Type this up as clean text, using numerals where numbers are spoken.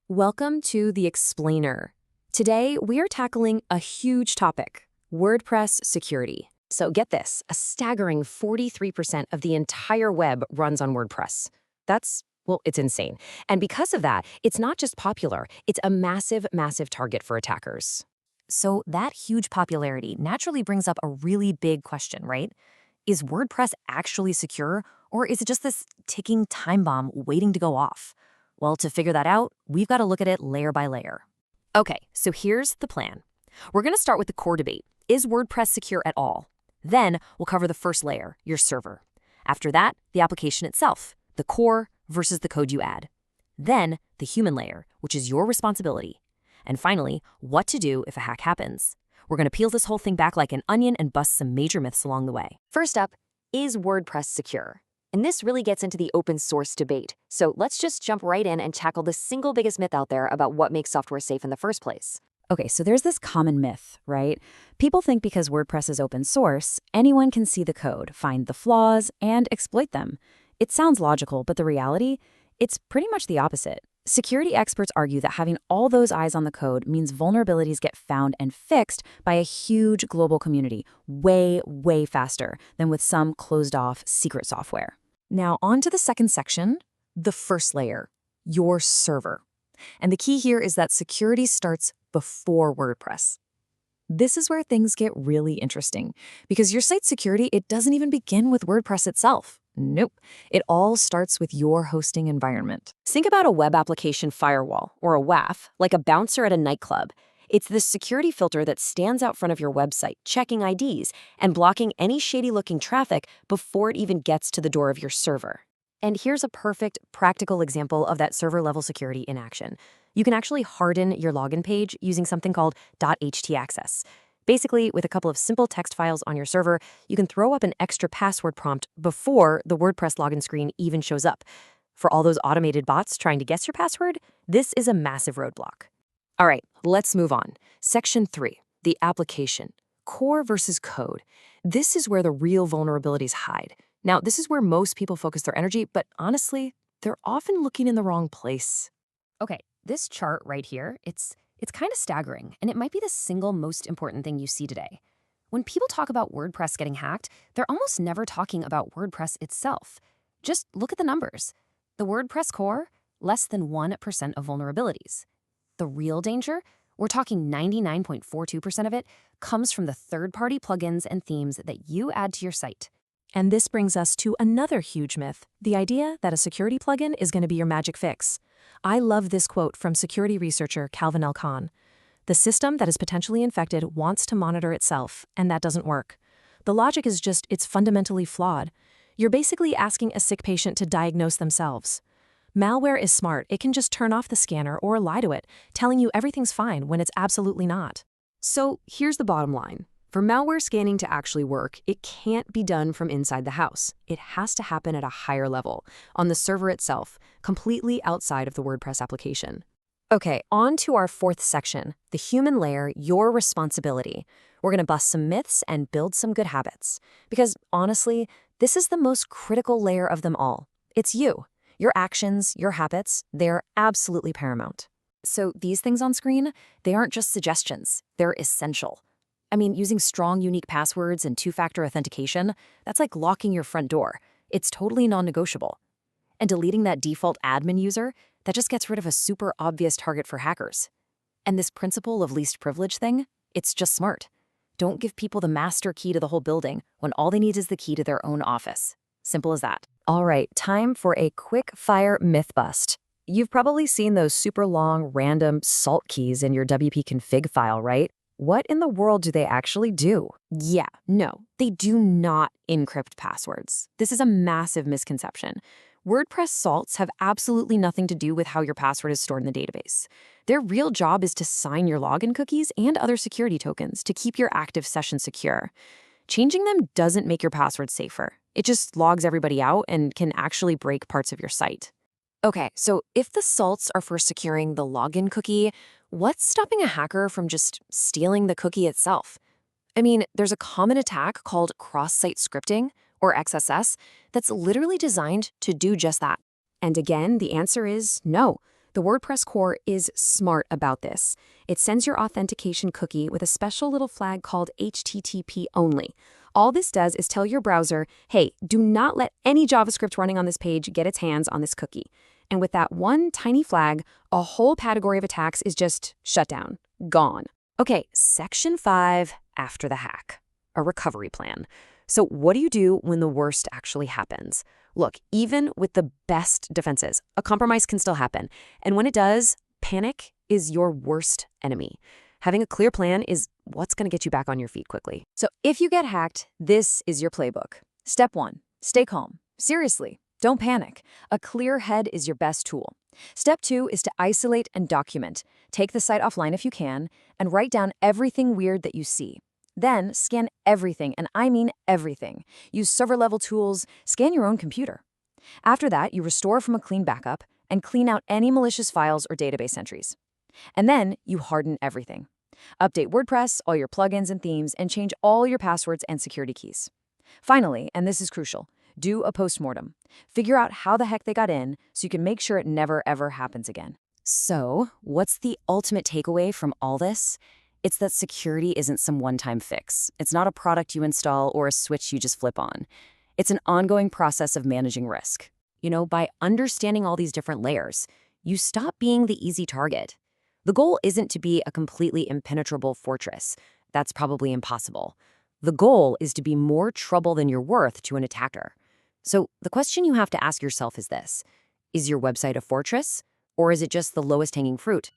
Welcome to The Explainer. Today, we are tackling a huge topic, WordPress security. So get this, a staggering 43% of the entire web runs on WordPress. It's insane. And because of that, it's not just popular, it's a massive, massive target for attackers. So that huge popularity naturally brings up a really big question, right? Is WordPress actually secure, or is it just this ticking time bomb waiting to go off? Well, to figure that out, we've got to look at it layer by layer. Okay, so here's the plan. We're going to start with the core debate. Is WordPress secure at all? Then we'll cover the first layer, your server. After that, the application itself, the core versus the code you add. Then the human layer, which is your responsibility. And finally, what to do if a hack happens. We're going to peel this whole thing back like an onion and bust some major myths along the way. First up, is WordPress secure? And this really gets into the open source debate. So let's just jump right in and tackle the single biggest myth out there about what makes software safe in the first place. Okay, so there's this common myth, right? People think because WordPress is open source, anyone can see the code, find the flaws, and exploit them. It sounds logical, but the reality? It's pretty much the opposite. Security experts argue that having all those eyes on the code means vulnerabilities get found and fixed by a huge global community way, way faster than with some closed-off secret software. Now, on to the second section, the first layer, your server. And the key here is that security starts before WordPress. This is where things get really interesting, because your site's security, it doesn't even begin with WordPress itself. Nope. It all starts with your hosting environment. Think about a web application firewall, or a WAF, like a bouncer at a nightclub. It's this security filter that stands out front of your website, checking IDs and blocking any shady-looking traffic before it even gets to the door of your server. And here's a perfect, practical example of that server-level security in action. You can actually harden your login page using something called .htaccess. Basically, with a couple of simple text files on your server, you can throw up an extra password prompt before the WordPress login screen even shows up. For all those automated bots trying to guess your password, this is a massive roadblock. All right, let's move on. Section 3, the application, core versus code. This is where the real vulnerabilities hide. Now, this is where most people focus their energy, but honestly, they're often looking in the wrong place. Okay, this chart right here, it's kind of staggering, and it might be the single most important thing you see today. When people talk about WordPress getting hacked, they're almost never talking about WordPress itself. Just look at the numbers. The WordPress core, less than 1% of vulnerabilities. The real danger, we're talking 99.42% of it, comes from the third-party plugins and themes that you add to your site. And this brings us to another huge myth, the idea that a security plugin is going to be your magic fix. I love this quote from security researcher Calvin L. Kahn. The system that is potentially infected wants to monitor itself, and that doesn't work. The logic is just, it's fundamentally flawed. You're basically asking a sick patient to diagnose themselves. Malware is smart. It can just turn off the scanner or lie to it, telling you everything's fine when it's absolutely not. So here's the bottom line. For malware scanning to actually work, it can't be done from inside the house. It has to happen at a higher level, on the server itself, completely outside of the WordPress application. Okay, on to our fourth section, the human layer, your responsibility. We're going to bust some myths and build some good habits. Because honestly, this is the most critical layer of them all. It's you. Your actions, your habits, they're absolutely paramount. So these things on screen, they aren't just suggestions, they're essential. I mean, using strong, unique passwords and two-factor authentication, that's like locking your front door. It's totally non-negotiable. And deleting that default admin user, that just gets rid of a super obvious target for hackers. And this principle of least privilege thing, it's just smart. Don't give people the master key to the whole building when all they need is the key to their own office. Simple as that. All right, time for a quick-fire myth bust. You've probably seen those super long, random salt keys in your WP config file, right? What in the world do they actually do? Yeah, no, they do not encrypt passwords. This is a massive misconception. WordPress salts have absolutely nothing to do with how your password is stored in the database. Their real job is to sign your login cookies and other security tokens to keep your active session secure. Changing them doesn't make your password safer. It just logs everybody out and can actually break parts of your site. Okay, so if the salts are for securing the login cookie, what's stopping a hacker from just stealing the cookie itself? I mean, there's a common attack called cross-site scripting, or XSS, that's literally designed to do just that. And again, the answer is no. The WordPress core is smart about this. It sends your authentication cookie with a special little flag called HTTP only. All this does is tell your browser, hey, do not let any JavaScript running on this page get its hands on this cookie. And with that one tiny flag, a whole category of attacks is just shut down, gone. Okay, section 5, after the hack, a recovery plan. So what do you do when the worst actually happens? Look, even with the best defenses, a compromise can still happen. And when it does, panic is your worst enemy. Having a clear plan is what's going to get you back on your feet quickly. So if you get hacked, this is your playbook. Step 1, stay calm. Seriously, don't panic. A clear head is your best tool. Step 2 is to isolate and document. Take the site offline if you can, and write down everything weird that you see. Then scan everything, and I mean everything. Use server-level tools, scan your own computer. After that, you restore from a clean backup and clean out any malicious files or database entries. And then you harden everything. Update WordPress, all your plugins and themes, and change all your passwords and security keys. Finally, and this is crucial, do a postmortem. Figure out how the heck they got in so you can make sure it never ever happens again. So, what's the ultimate takeaway from all this? It's that security isn't some one-time fix. It's not a product you install or a switch you just flip on. It's an ongoing process of managing risk. By understanding all these different layers, you stop being the easy target. The goal isn't to be a completely impenetrable fortress. That's probably impossible. The goal is to be more trouble than you're worth to an attacker. So the question you have to ask yourself is this: is your website a fortress, or is it just the lowest hanging fruit?